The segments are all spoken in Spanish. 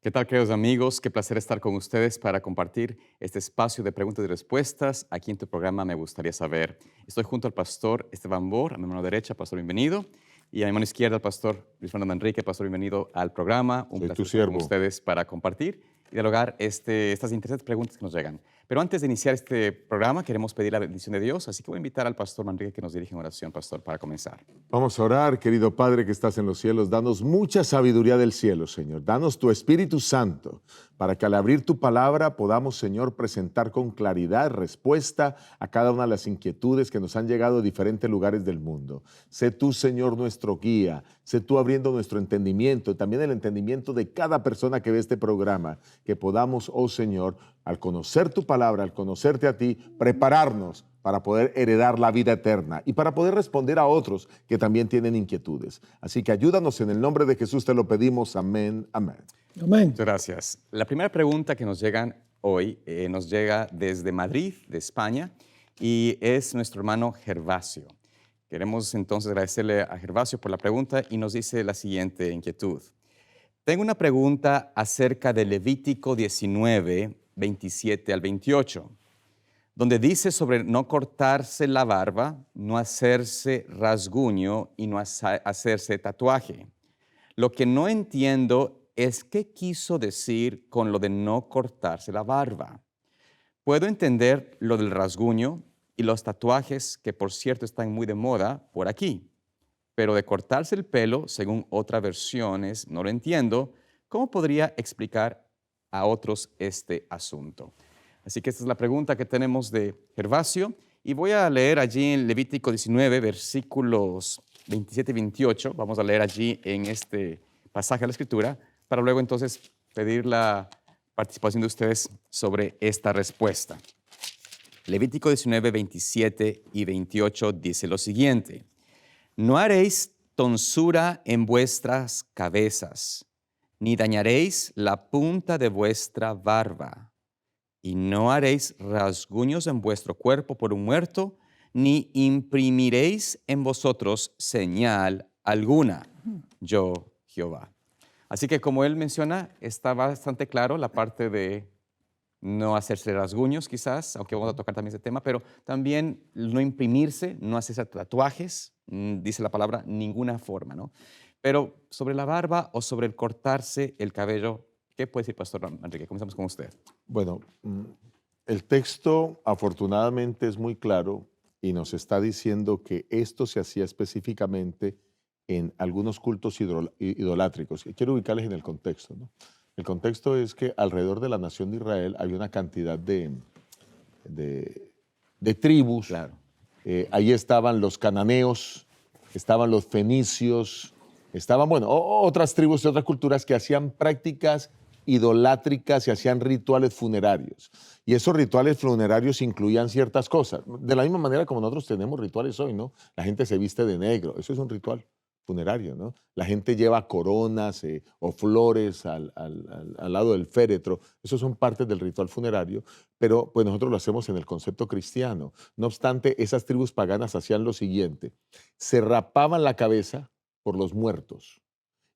¿Qué tal, queridos amigos? Qué placer estar con ustedes para compartir este espacio de preguntas y respuestas aquí en tu programa Me Gustaría Saber. Estoy junto al pastor Esteban Bor, a mi mano derecha, pastor, bienvenido. Y a mi mano izquierda, el pastor Luis Fernando Manrique, pastor, bienvenido al programa. Un Soy tu placer estar con siervo. ustedes para compartir y dialogar estas interesantes preguntas que nos llegan. Pero antes de iniciar este programa, queremos pedir la bendición de Dios, así que voy a invitar al pastor Manrique que nos dirija en oración, pastor, para comenzar. Vamos a orar, querido Padre que estás en los cielos. Danos mucha sabiduría del cielo, Señor. Danos tu Espíritu Santo para que al abrir tu palabra podamos, Señor, presentar con claridad respuesta a cada una de las inquietudes que nos han llegado de diferentes lugares del mundo. Sé tú, Señor, nuestro guía. Sé tú abriendo nuestro entendimiento, también el entendimiento de cada persona que ve este programa, que podamos, oh Señor, al conocer tu palabra, al conocerte a ti, prepararnos para poder heredar la vida eterna y para poder responder a otros que también tienen inquietudes. Así que ayúdanos en el nombre de Jesús, te lo pedimos. Amén, amén. Amén. Muchas gracias. La primera pregunta que nos llegan hoy nos llega desde Madrid, de España, y es nuestro hermano Gervasio. Queremos entonces agradecerle a Gervasio por la pregunta y nos dice la siguiente inquietud. Tengo una pregunta acerca de Levítico 19, 27 al 28, donde dice sobre no cortarse la barba, no hacerse rasguño y no hacerse tatuaje. Lo que no entiendo es qué quiso decir con lo de no cortarse la barba. Puedo entender lo del rasguño y los tatuajes, que por cierto están muy de moda por aquí, pero de cortarse el pelo, según otras versiones, no lo entiendo. ¿Cómo podría explicar a otros este asunto? Así que esta es la pregunta que tenemos de Gervasio, y voy a leer allí en Levítico 19, versículos 27 y 28. Vamos a leer allí en este pasaje de la Escritura, para luego entonces pedir la participación de ustedes sobre esta respuesta. Levítico 19, 27 y 28 dice lo siguiente: No haréis tonsura en vuestras cabezas, ni dañaréis la punta de vuestra barba, y no haréis rasguños en vuestro cuerpo por un muerto, ni imprimiréis en vosotros señal alguna. Yo, Jehová. Así que como él menciona, está bastante claro la parte de no hacerse rasguños quizás, aunque vamos a tocar también ese tema, pero también no imprimirse, no hacerse tatuajes, dice la palabra, ninguna forma, ¿no? Pero sobre la barba o sobre el cortarse el cabello, ¿qué puede decir, Pastor Enrique? Comenzamos con usted. Bueno, el texto afortunadamente es muy claro y nos está diciendo que esto se hacía específicamente en algunos cultos idolátricos. Y quiero ubicarles en el contexto, ¿no? El contexto es que alrededor de la nación de Israel había una cantidad de tribus. Claro. Ahí estaban los cananeos, estaban los fenicios, estaban, bueno, otras tribus de otras culturas que hacían prácticas idolátricas y hacían rituales funerarios. Y esos rituales funerarios incluían ciertas cosas. De la misma manera como nosotros tenemos rituales hoy, ¿no? La gente se viste de negro, eso es un ritual funerario, ¿no? La gente lleva coronas o flores al lado del féretro. Esos son partes del ritual funerario, pero pues nosotros lo hacemos en el concepto cristiano. No obstante, esas tribus paganas hacían lo siguiente: se rapaban la cabeza por los muertos,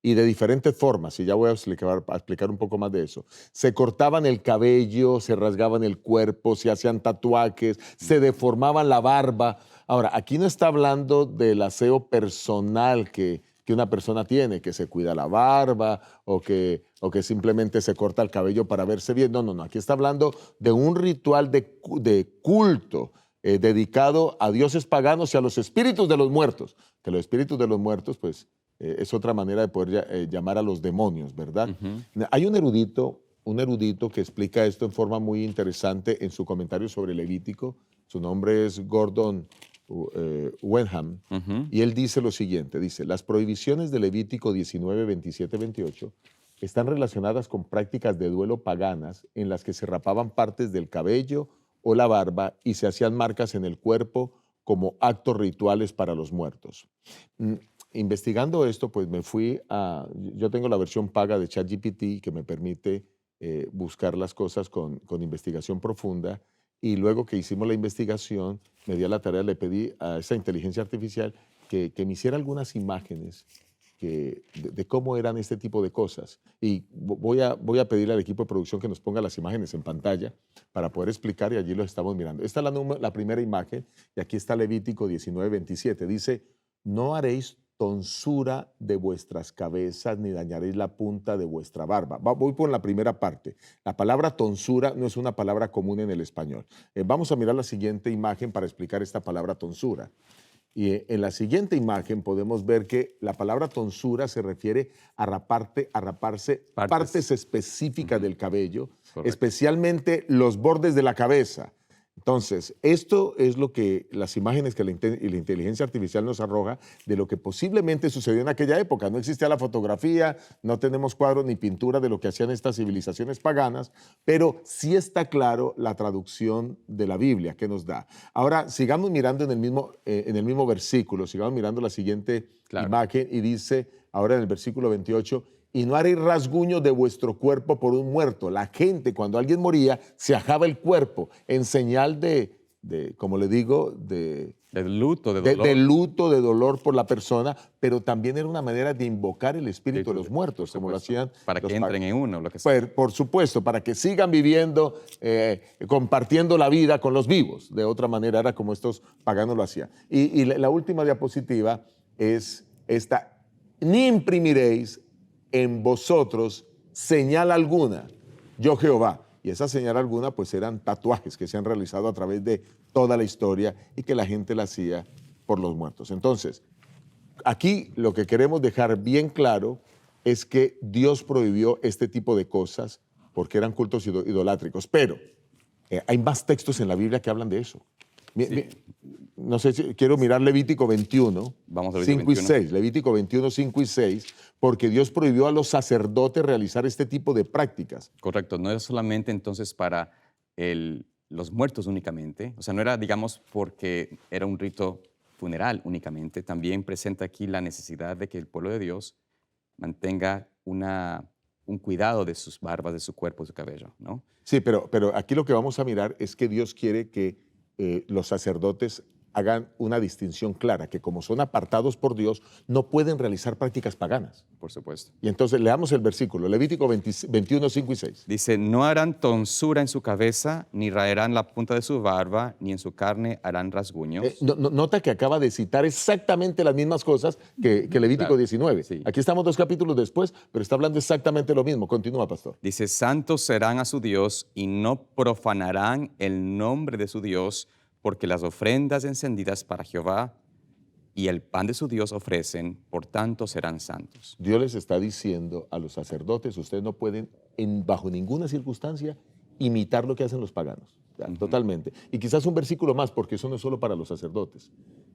y de diferentes formas, y ya voy a explicar un poco más de eso. Se cortaban el cabello, se rasgaban el cuerpo, se hacían tatuajes, se deformaban la barba. Ahora, aquí no está hablando del aseo personal que una persona tiene, que se cuida la barba o que simplemente se corta el cabello para verse bien. No, no, no. Aquí está hablando de un ritual de culto dedicado a dioses paganos y a los espíritus de los muertos. Que los espíritus de los muertos, pues, es otra manera de poder llamar a los demonios, ¿verdad? Hay un erudito que explica esto en forma muy interesante en su comentario sobre Levítico. Su nombre es Gordon Wenham, y él dice lo siguiente, dice: las prohibiciones de Levítico 19, 27, 28 están relacionadas con prácticas de duelo paganas en las que se rapaban partes del cabello o la barba y se hacían marcas en el cuerpo como actos rituales para los muertos. Investigando esto, pues yo tengo la versión paga de ChatGPT que me permite buscar las cosas con investigación profunda, y luego que hicimos la investigación, me di a la tarea, le pedí a esa inteligencia artificial que me hiciera algunas imágenes de cómo eran este tipo de cosas. Y voy a pedirle al equipo de producción que nos ponga las imágenes en pantalla para poder explicar, y allí lo estamos mirando. Esta es la primera imagen, y aquí está Levítico 19:27. Dice, no haréis tonsura de vuestras cabezas, ni dañaréis la punta de vuestra barba. Voy por la primera parte. La palabra tonsura no es una palabra común en el español. Vamos a mirar la siguiente imagen para explicar esta palabra tonsura. Y en la siguiente imagen podemos ver que la palabra tonsura se refiere a raparse partes específicas del cabello, Correcto. especialmente los bordes de la cabeza. Entonces, esto es lo que las imágenes que la inteligencia artificial nos arroja de lo que posiblemente sucedió en aquella época. No existía la fotografía, no tenemos cuadros ni pintura de lo que hacían estas civilizaciones paganas, pero sí está claro la traducción de la Biblia que nos da. Ahora, sigamos mirando en el mismo versículo, sigamos mirando la siguiente imagen, y dice, ahora en el versículo 28, y no haréis rasguño de vuestro cuerpo por un muerto. La gente, cuando alguien moría, se ajaba el cuerpo en señal de como le digo, de luto, de dolor. De luto, de dolor por la persona, pero también era una manera de invocar el espíritu de los muertos, como lo hacían. Para que entren en uno, lo que sea. Por supuesto, para que sigan viviendo, compartiendo la vida con los vivos. De otra manera era como estos paganos lo hacían. Y la última diapositiva es esta. Ni imprimiréis en vosotros señal alguna, yo Jehová. Y esa señal alguna pues eran tatuajes que se han realizado a través de toda la historia y que la gente la hacía por los muertos. Entonces, aquí lo que queremos dejar bien claro es que Dios prohibió este tipo de cosas porque eran cultos idolátricos, pero hay más textos en la Biblia que hablan de eso. Sí. No sé si quiero mirar Levítico 21, Vamos a 5 y 6. Levítico 21, 5 y 6, porque Dios prohibió a los sacerdotes realizar este tipo de prácticas. Correcto, no era solamente entonces para los muertos únicamente, o sea, no era, digamos, porque era un rito funeral únicamente, también presenta aquí la necesidad de que el pueblo de Dios mantenga un cuidado de sus barbas, de su cuerpo, de su cabello, ¿no? Sí, pero aquí lo que vamos a mirar es que Dios quiere que los sacerdotes hagan una distinción clara, que como son apartados por Dios, no pueden realizar prácticas paganas. Por supuesto. Y entonces leamos el versículo, Levítico 21, 5 y 6. Dice, no harán tonsura en su cabeza, ni raerán la punta de su barba, ni en su carne harán rasguños. Nota que acaba de citar exactamente las mismas cosas que Levítico 19. Sí. Aquí estamos 2 capítulos después, pero está hablando exactamente lo mismo. Continúa, pastor. Dice, santos serán a su Dios y no profanarán el nombre de su Dios, porque las ofrendas encendidas para Jehová y el pan de su Dios ofrecen, por tanto serán santos. Dios les está diciendo a los sacerdotes, ustedes no pueden bajo ninguna circunstancia imitar lo que hacen los paganos. Totalmente. Y quizás un versículo más, porque eso no es solo para los sacerdotes.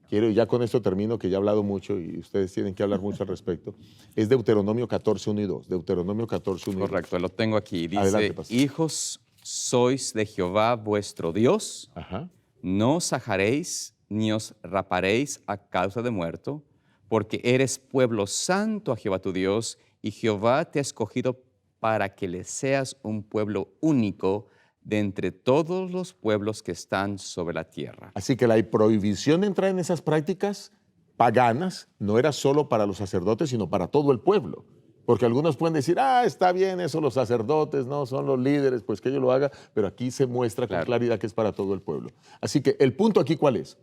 Y ya con esto termino, que ya he hablado mucho y ustedes tienen que hablar mucho al respecto. Es Deuteronomio 14, 1 y 2. Deuteronomio 14, 1 y 2. Correcto, lo tengo aquí. Dice, adelante, pastor. hijos sois de Jehová vuestro Dios. Ajá. No os ajaréis ni os raparéis a causa de muerto, porque eres pueblo santo a Jehová tu Dios, y Jehová te ha escogido para que le seas un pueblo único de entre todos los pueblos que están sobre la tierra. Así que la prohibición de entrar en esas prácticas paganas no era solo para los sacerdotes, sino para todo el pueblo. Porque algunos pueden decir, está bien eso, los sacerdotes, no, son los líderes, pues que ellos lo hagan, pero aquí se muestra con claridad que es para todo el pueblo. Así que el punto aquí, ¿cuál es?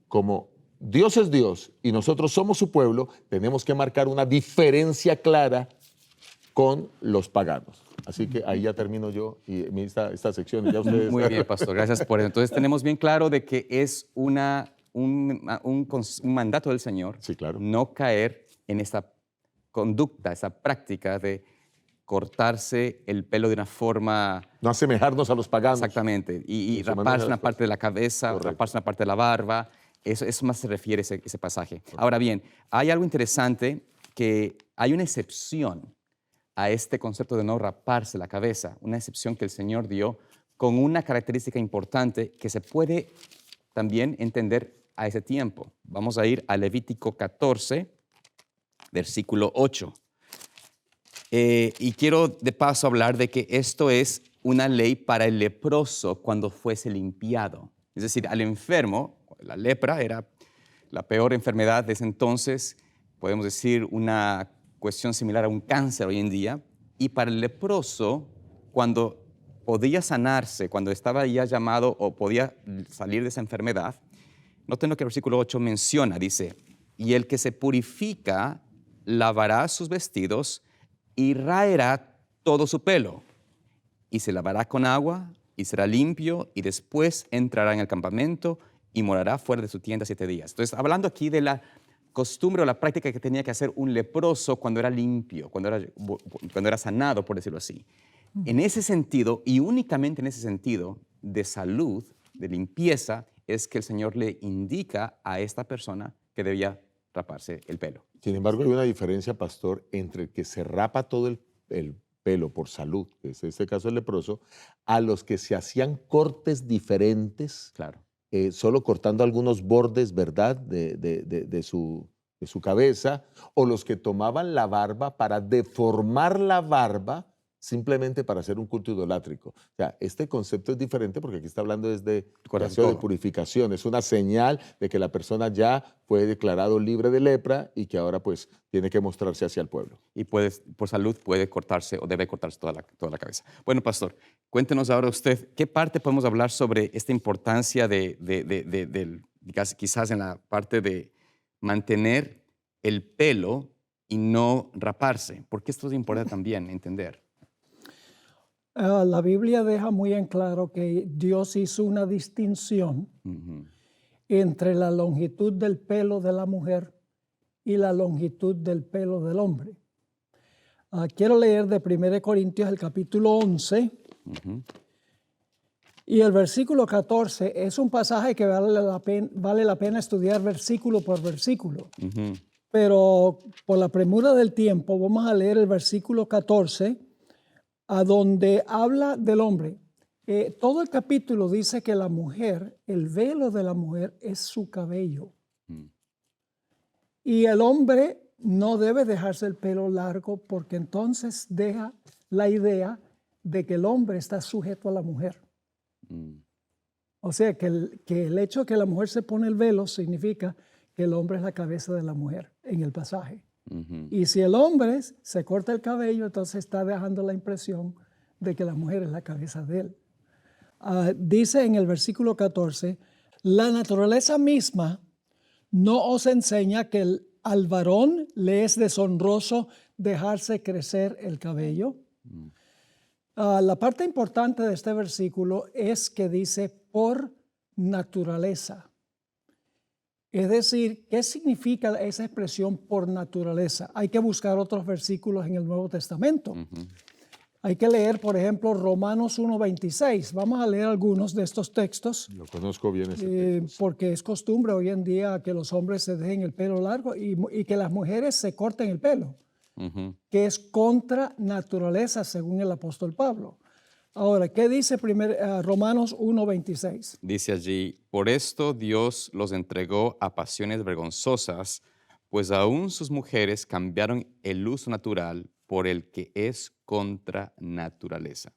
Como Dios es Dios y nosotros somos su pueblo, tenemos que marcar una diferencia clara con los paganos. Así que ahí ya termino yo y esta sección. Y ya ustedes... Muy bien, pastor, gracias por eso. Entonces tenemos bien claro de que es un mandato del Señor, sí, claro, no caer en esta conducta, esa práctica de cortarse el pelo de una forma... No asemejarnos a los paganos. Exactamente, y raparse una parte de la cabeza, correcto, raparse una parte de la barba, eso más se refiere ese pasaje. Correcto. Ahora bien, hay algo interesante, que hay una excepción a este concepto de no raparse la cabeza, una excepción que el Señor dio con una característica importante que se puede también entender a ese tiempo. Vamos a ir a Levítico 14, versículo 8. Y quiero de paso hablar de que esto es una ley para el leproso cuando fuese limpiado. Es decir, al enfermo, la lepra era la peor enfermedad de ese entonces, podemos decir una cuestión similar a un cáncer hoy en día. Y para el leproso, cuando podía sanarse, cuando estaba ya llamado o podía salir de esa enfermedad, noten lo que el versículo 8 menciona, dice, y el que se purifica lavará sus vestidos y raerá todo su pelo, y se lavará con agua y será limpio, y después entrará en el campamento y morará fuera de su tienda 7 días. Entonces, hablando aquí de la costumbre o la práctica que tenía que hacer un leproso cuando era limpio, cuando era sanado, por decirlo así. En ese sentido, y únicamente en ese sentido de salud, de limpieza, es que el Señor le indica a esta persona que debía raparse el pelo. Sin embargo, hay una diferencia, pastor, entre el que se rapa todo el pelo por salud, que es este caso el leproso, a los que se hacían cortes diferentes, Claro. solo cortando algunos bordes, ¿verdad?, de su cabeza, o los que tomaban la barba para deformar la barba simplemente para hacer un culto idolátrico. O sea, este concepto es diferente porque aquí está hablando desde Correcto. de purificación. Es una señal de que la persona ya fue declarado libre de lepra y que ahora pues tiene que mostrarse hacia el pueblo. Y por salud puede cortarse o debe cortarse toda la cabeza. Bueno, pastor, cuéntenos ahora usted, ¿qué parte podemos hablar sobre esta importancia quizás en la parte de mantener el pelo y no raparse? Porque esto es importante también entender. La Biblia deja muy en claro que Dios hizo una distinción Ujú. entre la longitud del pelo de la mujer y la longitud del pelo del hombre. Quiero leer de 1 Corintios el capítulo 11 Ujú. y el versículo 14 es un pasaje que vale la pena estudiar versículo por versículo. Ujú. Pero por la premura del tiempo vamos a leer el versículo 14 a donde habla del hombre. Todo el capítulo dice que la mujer, el velo de la mujer es su cabello. Mm. Y el hombre no debe dejarse el pelo largo porque entonces deja la idea de que el hombre está sujeto a la mujer. Mm. O sea, que el hecho de que la mujer se pone el velo significa que el hombre es la cabeza de la mujer en el pasaje. Ujú. Y si el hombre se corta el cabello, entonces está dejando la impresión de que la mujer es la cabeza de él. Dice en el versículo 14, la naturaleza misma no os enseña que al varón le es deshonroso dejarse crecer el cabello. La parte importante de este versículo es que dice por naturaleza. Es decir, ¿qué significa esa expresión por naturaleza? Hay que buscar otros versículos en el Nuevo Testamento. Ujú. Hay que leer, por ejemplo, Romanos 1:26. Vamos a leer algunos de estos textos Lo conozco bien ese texto. porque es costumbre hoy en día que los hombres se dejen el pelo largo y que las mujeres se corten el pelo, Ujú. que es contra naturaleza según el apóstol Pablo. Ahora, ¿qué dice Romanos 1:26? Dice allí, por esto Dios los entregó a pasiones vergonzosas, pues aún sus mujeres cambiaron el uso natural por el que es contra naturaleza.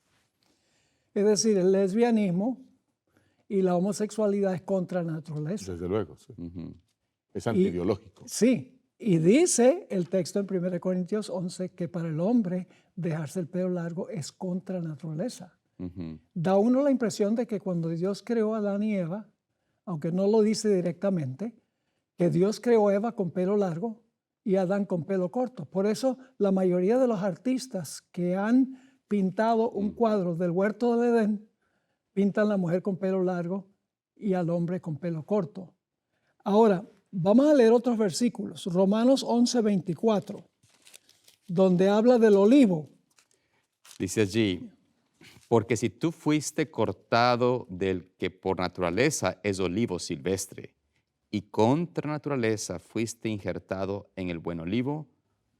Es decir, el lesbianismo y la homosexualidad es contra naturaleza. Desde luego, sí. Ujú. Es antibiológico. Sí, y dice el texto en 1 Corintios 11 que para el hombre dejarse el pelo largo es contra naturaleza. Ujú. Da uno la impresión de que cuando Dios creó a Adán y Eva, aunque no lo dice directamente, que Dios creó a Eva con pelo largo y a Adán con pelo corto. Por eso la mayoría de los artistas que han pintado un cuadro del huerto del Edén, pintan a la mujer con pelo largo y al hombre con pelo corto. Ahora, vamos a leer otros versículos. Romanos 11:24, donde habla del olivo. Dice allí, porque si tú fuiste cortado del que por naturaleza es olivo silvestre, y contra naturaleza fuiste injertado en el buen olivo,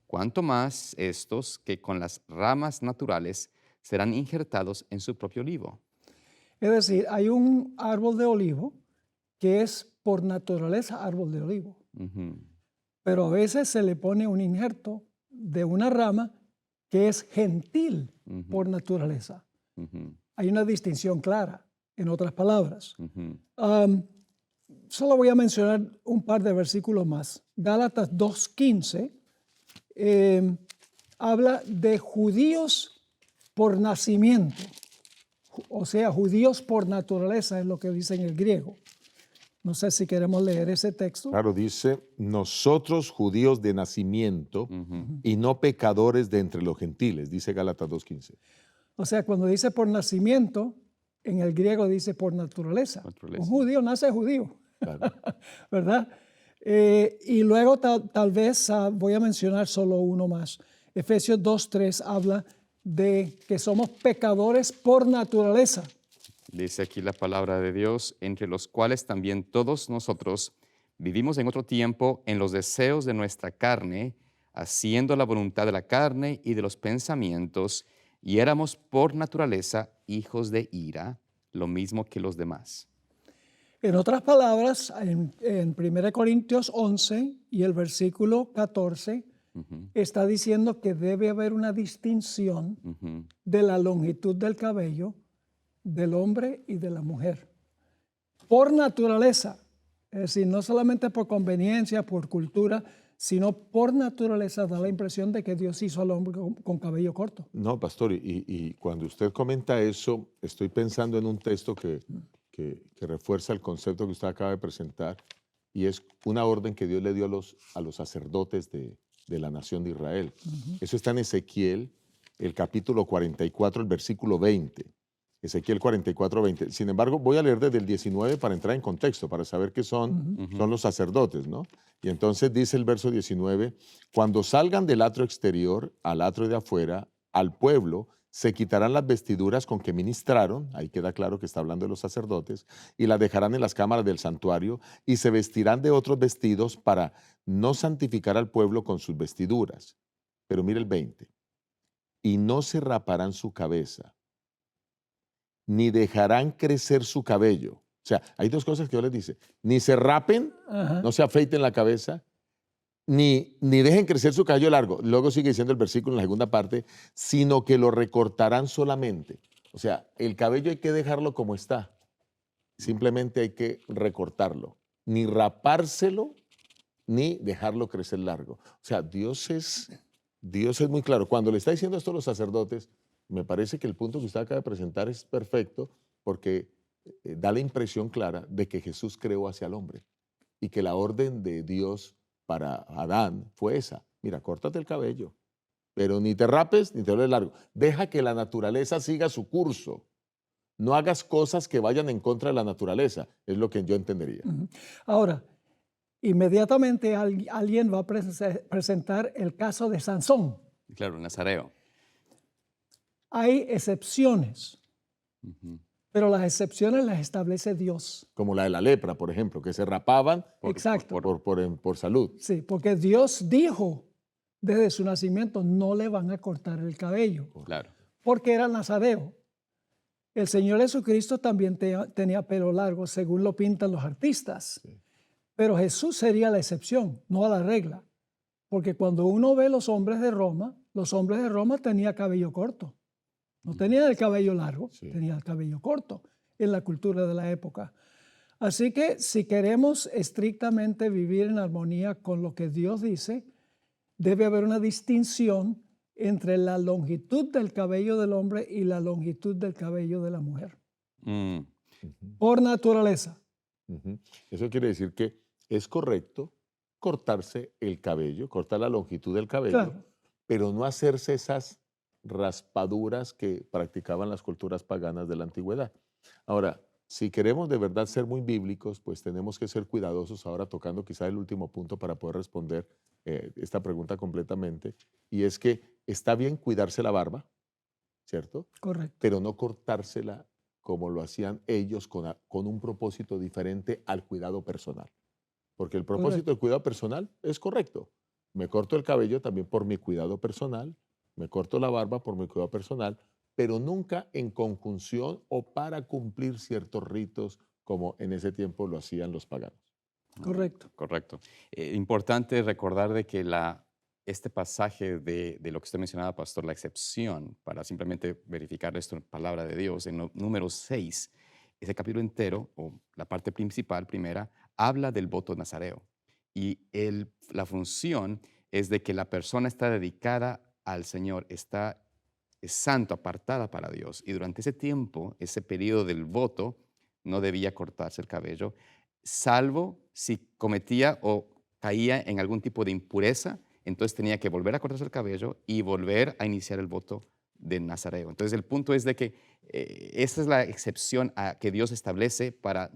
cuánto más estos que con las ramas naturales serán injertados en su propio olivo. Es decir, hay un árbol de olivo que es por naturaleza árbol de olivo, Ujú. pero a veces se le pone un injerto de una rama que es gentil por naturaleza. Ujú. Hay una distinción clara, en otras palabras. Ujú. Solo voy a mencionar un par de versículos más. Gálatas 2:15 habla de judíos por nacimiento, o sea, judíos por naturaleza es lo que dice en el griego. No sé si queremos leer ese texto. Claro, dice, nosotros judíos de nacimiento y no pecadores de entre los gentiles, dice Gálatas 2:15. O sea, cuando dice por nacimiento, en el griego dice por naturaleza. Naturaleza. Un judío nace judío, Claro. ¿verdad? Y luego tal vez voy a mencionar solo uno más. Efesios 2:3 habla de que somos pecadores por naturaleza. Dice aquí la palabra de Dios, entre los cuales también todos nosotros vivimos en otro tiempo en los deseos de nuestra carne, haciendo la voluntad de la carne y de los pensamientos, y éramos por naturaleza hijos de ira, lo mismo que los demás. En otras palabras, en 1 Corintios 11 y el versículo 14, está diciendo que debe haber una distinción de la longitud del cabello del hombre y de la mujer. Por naturaleza, es decir, no solamente por conveniencia, por cultura, sino por naturaleza da la impresión de que Dios hizo al hombre con cabello corto. No, pastor, y cuando usted comenta eso, estoy pensando en un texto que refuerza el concepto que usted acaba de presentar, y es una orden que Dios le dio a los sacerdotes de la nación de Israel. Eso está en Ezequiel, el capítulo 44, el versículo 20. Ezequiel 44, 20. Sin embargo, voy a leer desde el 19 para entrar en contexto, para saber qué son los sacerdotes, ¿no? Y entonces dice el verso 19, cuando salgan del atrio exterior al atrio de afuera, al pueblo, se quitarán las vestiduras con que ministraron, ahí queda claro que está hablando de los sacerdotes, y las dejarán en las cámaras del santuario, y se vestirán de otros vestidos para no santificar al pueblo con sus vestiduras. Pero mire el 20, y no se raparán su cabeza, ni dejarán crecer su cabello. O sea, hay dos cosas que Dios les dice. Ni se rapen, no se afeiten la cabeza, ni dejen crecer su cabello largo. Luego sigue diciendo el versículo en la segunda parte, sino que lo recortarán solamente. O sea, el cabello hay que dejarlo como está. Simplemente hay que recortarlo. Ni rapárselo, ni dejarlo crecer largo. O sea, Dios es muy claro. Cuando le está diciendo esto a los sacerdotes, me parece que el punto que usted acaba de presentar es perfecto porque da la impresión clara de que Jesús creó hacia el hombre y que la orden de Dios para Adán fue esa. Mira, córtate el cabello, pero ni te rapes ni te lo largo. Deja que la naturaleza siga su curso. No hagas cosas que vayan en contra de la naturaleza, es lo que yo entendería. Ahora, inmediatamente alguien va a presentar el caso de Sansón. Claro, nazareo. Hay excepciones, pero las excepciones las establece Dios. Como la de la lepra, por ejemplo, que se rapaban Exacto. por salud. Sí, porque Dios dijo desde su nacimiento, no le van a cortar el cabello. Claro. Porque era nazareo. El Señor Jesucristo también tenía pelo largo, según lo pintan los artistas. Sí. Pero Jesús sería la excepción, no a la regla. Porque cuando uno ve los hombres de Roma tenían cabello corto. No tenían el cabello largo, tenían el cabello corto en la cultura de la época. Así que si queremos estrictamente vivir en armonía con lo que Dios dice, debe haber una distinción entre la longitud del cabello del hombre y la longitud del cabello de la mujer. Por naturaleza. Eso quiere decir que es correcto cortarse el cabello, cortar la longitud del cabello, claro, pero no hacerse esas raspaduras que practicaban las culturas paganas de la antigüedad. Ahora, si queremos de verdad ser muy bíblicos, pues tenemos que ser cuidadosos, ahora tocando quizá el último punto para poder responder esta pregunta completamente, y es que está bien cuidarse la barba, ¿cierto? Correcto. Pero no cortársela como lo hacían ellos con un propósito diferente al cuidado personal. Porque el propósito del cuidado personal es correcto. Me corto el cabello también por mi cuidado personal, me corto la barba por mi cuidado personal, pero nunca en conjunción o para cumplir ciertos ritos como en ese tiempo lo hacían los paganos. Correcto. Correcto. Importante recordar de que este pasaje de lo que usted mencionaba, pastor, la excepción, para simplemente verificar esto en palabra de Dios, en número 6, ese capítulo entero, o la parte principal, primera, habla del voto nazareo. Y la función es de que la persona está dedicada al Señor, es santo, apartada para Dios. Y durante ese tiempo, ese periodo del voto, no debía cortarse el cabello, salvo si cometía o caía en algún tipo de impureza, entonces tenía que volver a cortarse el cabello y volver a iniciar el voto de Nazareo. Entonces el punto es de que esa es la excepción a que Dios establece para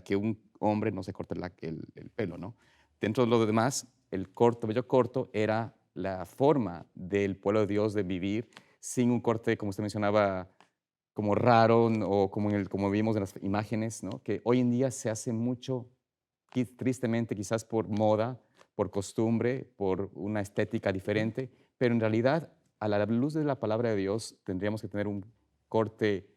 que un hombre no se corte el pelo, ¿no? Dentro de lo demás, el cabello corto era la forma del pueblo de Dios de vivir sin un corte, como usted mencionaba, como raro o como vimos en las imágenes, ¿no? Que hoy en día se hace mucho, tristemente, quizás por moda, por costumbre, por una estética diferente, pero en realidad, a la luz de la palabra de Dios, tendríamos que tener un corte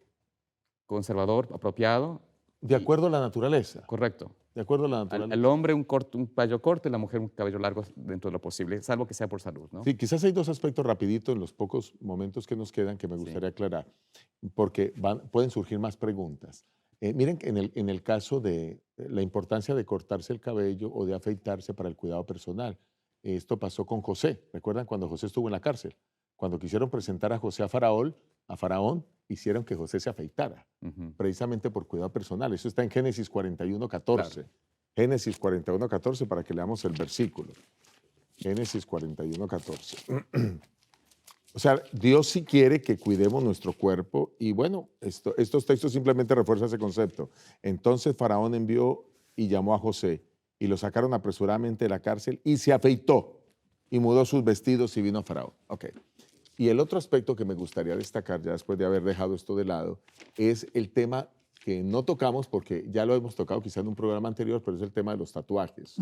conservador, apropiado. De acuerdo a la naturaleza. Correcto. De acuerdo a la Al naturaleza. hombre un cabello corto y la mujer un cabello largo dentro de lo posible, salvo que sea por salud, ¿no? Sí, quizás hay dos aspectos rapidito en los pocos momentos que nos quedan que me gustaría aclarar, porque pueden surgir más preguntas. Miren, que en el caso de la importancia de cortarse el cabello o de afeitarse para el cuidado personal, esto pasó con José. ¿Recuerdan cuando José estuvo en la cárcel? Cuando quisieron presentar a José a Faraón, hicieron que José se afeitara, Ujú. precisamente por cuidado personal. Eso está en Génesis 41:14. Claro. Génesis 41:14 para que leamos el versículo. Génesis 41:14. O sea, Dios sí quiere que cuidemos nuestro cuerpo y bueno, estos textos simplemente refuerzan ese concepto. Entonces Faraón envió y llamó a José y lo sacaron apresuradamente de la cárcel y se afeitó y mudó sus vestidos y vino a Faraón. Ok. Y el otro aspecto que me gustaría destacar, ya después de haber dejado esto de lado, es el tema que no tocamos porque ya lo hemos tocado quizá en un programa anterior, pero es el tema de los tatuajes.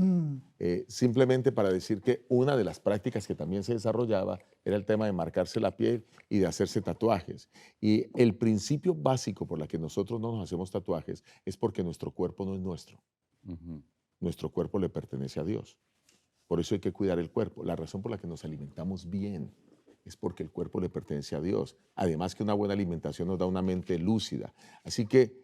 Simplemente para decir que una de las prácticas que también se desarrollaba era el tema de marcarse la piel y de hacerse tatuajes. Y el principio básico por la que nosotros no nos hacemos tatuajes es porque nuestro cuerpo no es nuestro. Ujú. Nuestro cuerpo le pertenece a Dios. Por eso hay que cuidar el cuerpo. La razón por la que nos alimentamos bien es porque el cuerpo le pertenece a Dios. Además que una buena alimentación nos da una mente lúcida. Así que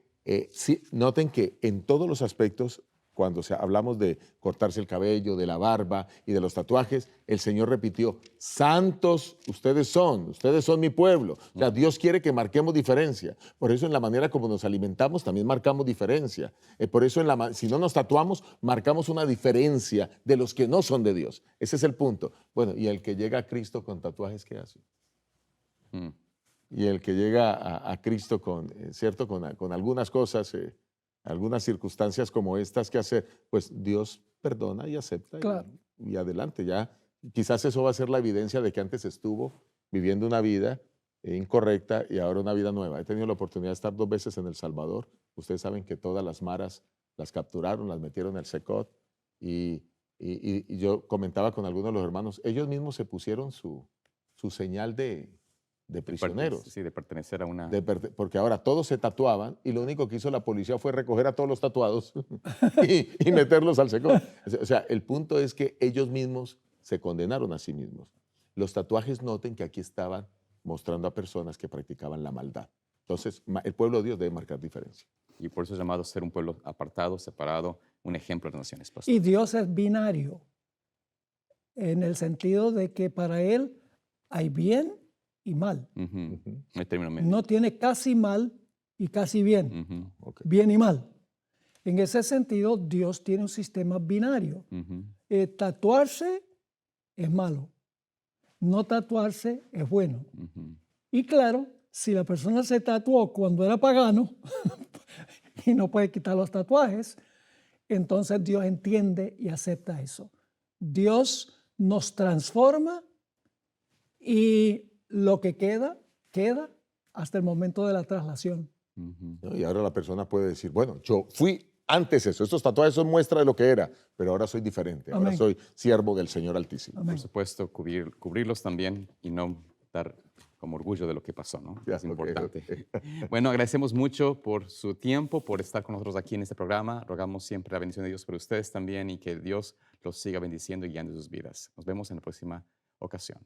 sí, noten que en todos los aspectos, cuando hablamos de cortarse el cabello, de la barba y de los tatuajes, el Señor repitió, santos ustedes son mi pueblo. O sea, Dios quiere que marquemos diferencia. Por eso en la manera como nos alimentamos también marcamos diferencia. Por eso si no nos tatuamos, marcamos una diferencia de los que no son de Dios. Ese es el punto. Bueno, y el que llega a Cristo con tatuajes, ¿qué hace? Mm. Y el que llega a Cristo ¿cierto? Con algunas cosas, algunas circunstancias como estas que hacer, pues Dios perdona y acepta Claro. y adelante. Ya quizás eso va a ser la evidencia de que antes estuvo viviendo una vida incorrecta y ahora una vida nueva. He tenido la oportunidad de estar 2 veces en El Salvador. Ustedes saben que todas las maras las capturaron, las metieron en el Secot y yo comentaba con algunos de los hermanos, ellos mismos se pusieron su señal de prisioneros. Sí, de pertenecer a una... Porque ahora todos se tatuaban y lo único que hizo la policía fue recoger a todos los tatuados y meterlos al secot. O sea, el punto es que ellos mismos se condenaron a sí mismos. Los tatuajes, noten que aquí estaban mostrando a personas que practicaban la maldad. Entonces, el pueblo de Dios debe marcar diferencia. Y por eso es llamado a ser un pueblo apartado, separado, un ejemplo de naciones. Pastor. Y Dios es binario, en el sentido de que para Él hay bien y mal. Ujú. El término medio. No tiene casi mal y casi bien, Ujú. Okay. bien y mal. En ese sentido, Dios tiene un sistema binario. Ujú. Tatuarse es malo, no tatuarse es bueno. Ujú. Y claro, si la persona se tatuó cuando era pagano y no puede quitar los tatuajes, entonces Dios entiende y acepta eso. Dios nos transforma y lo que queda, queda hasta el momento de la traslación. Ujú. ¿No? Y ahora la persona puede decir, bueno, yo fui antes eso, estos tatuajes son muestra de lo que era, pero ahora soy diferente, ahora Amén. soy siervo del Señor Altísimo. Amén. Por supuesto, cubrirlos también y no dar como orgullo de lo que pasó, ¿no? Ya, Es ok, importante. ok. Bueno, agradecemos mucho por su tiempo, por estar con nosotros aquí en este programa. Rogamos siempre la bendición de Dios por ustedes también y que Dios los siga bendiciendo y guiando sus vidas. Nos vemos en la próxima ocasión.